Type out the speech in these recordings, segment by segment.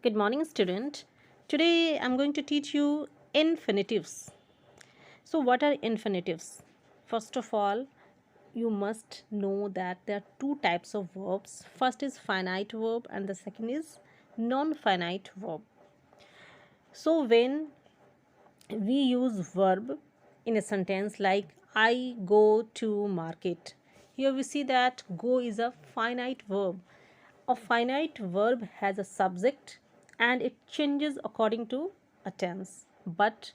Good morning, student. Today I'm going to teach you infinitives. So, what are infinitives? First of all, you must know that there are two types of verbs. First is finite verb, and the second is non finite verb. So, when we use verb in a sentence like I go to market, here we see that go is a finite verb. A finite verb has a subject and it changes according to a tense, but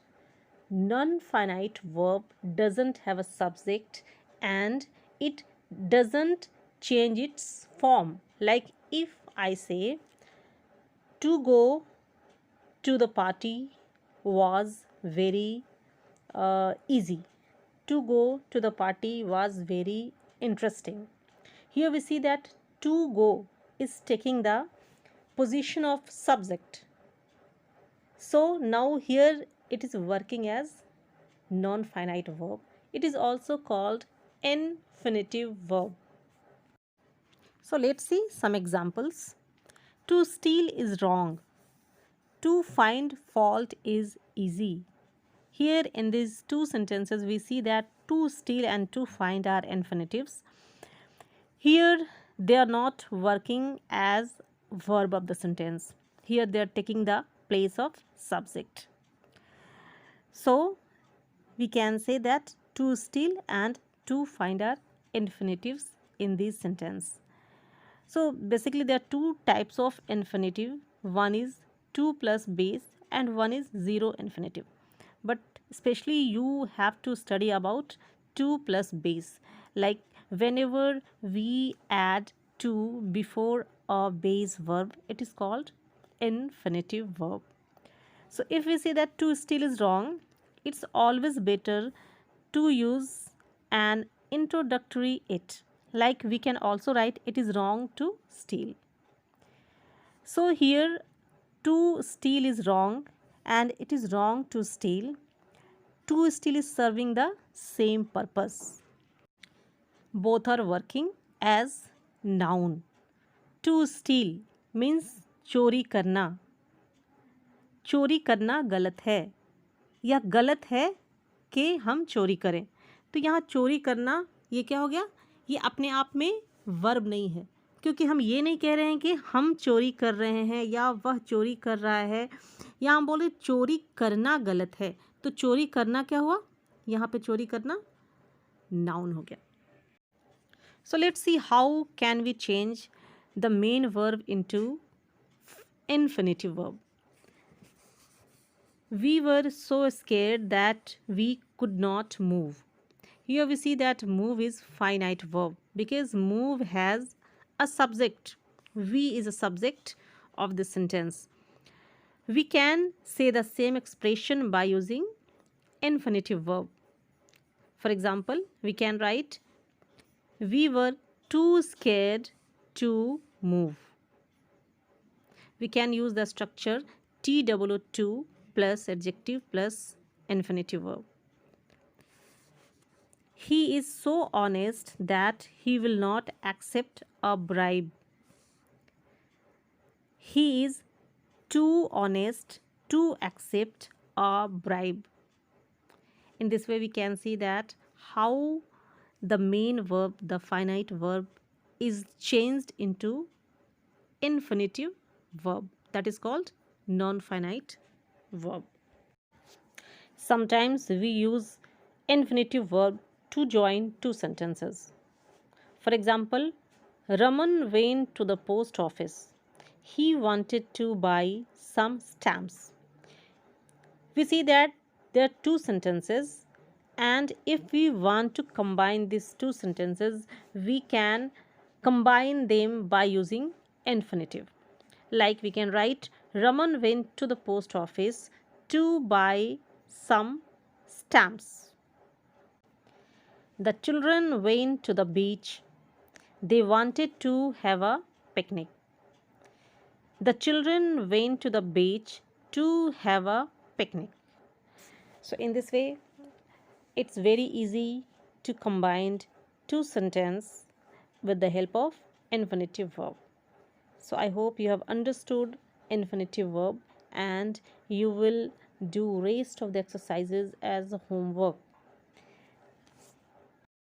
non-finite verb doesn't have a subject and it doesn't change its form. Like if I say to go to the party was very easy. To go to the party was very interesting. Here we see that to go is taking the position of subject. So now here it is working as non-finite verb. It is also called infinitive verb. So let's see some examples. To steal is wrong. To find fault is easy. Here in these two sentences we see that to steal and to find are infinitives. Here they are not working as verb of the sentence. Here they are taking the place of subject. So we can say that to steal and to find are infinitives in this sentence. So basically there are two types of infinitive. One is to plus base and one is zero infinitive. But especially you have to study about to plus base. Like whenever we add to before a base verb, it is called infinitive verb. So if we say that to steal is wrong, it's always better to use an introductory it. Like we can also write it is wrong to steal. So here to steal is wrong and it is wrong to steal. To steal is serving the same purpose. Both are working as noun. To steal means चोरी करना. चोरी करना गलत है या गलत है कि हम चोरी करें. तो यहाँ चोरी करना ये क्या हो गया, ये अपने आप में वर्ब नहीं है, क्योंकि हम ये नहीं कह रहे हैं कि हम चोरी कर रहे हैं या वह चोरी कर रहा है, या हम बोले चोरी करना गलत है. तो चोरी करना क्या हुआ, यहाँ पे चोरी करना नाउन हो गया. So let's see how can we change the main verb into infinitive verb. We were so scared that we could not move. Here we see that move is finite verb because move has a subject. We is a subject of the sentence. We can say the same expression by using infinitive verb. For example, we can write we were too scared to move. We can use the structure TOO2 plus adjective plus infinitive verb. He is so honest that he will not accept a bribe. He is too honest to accept a bribe. In this way, we can see that how the main verb, the finite verb, is changed into infinitive verb. That is called non-finite verb. Sometimes we use infinitive verb to join two sentences. For example, Raman went to the post office. He wanted to buy some stamps. We see that there are two sentences, and if we want to combine these two sentences, we can combine them by using infinitive. Like we can write Raman went to the post office to buy some stamps. The children went to the beach. They wanted to have a picnic. The children went to the beach to have a picnic. So in this way, it's very easy to combine two sentences with the help of infinitive verb. So I hope you have understood infinitive verb, and you will do rest of the exercises as homework.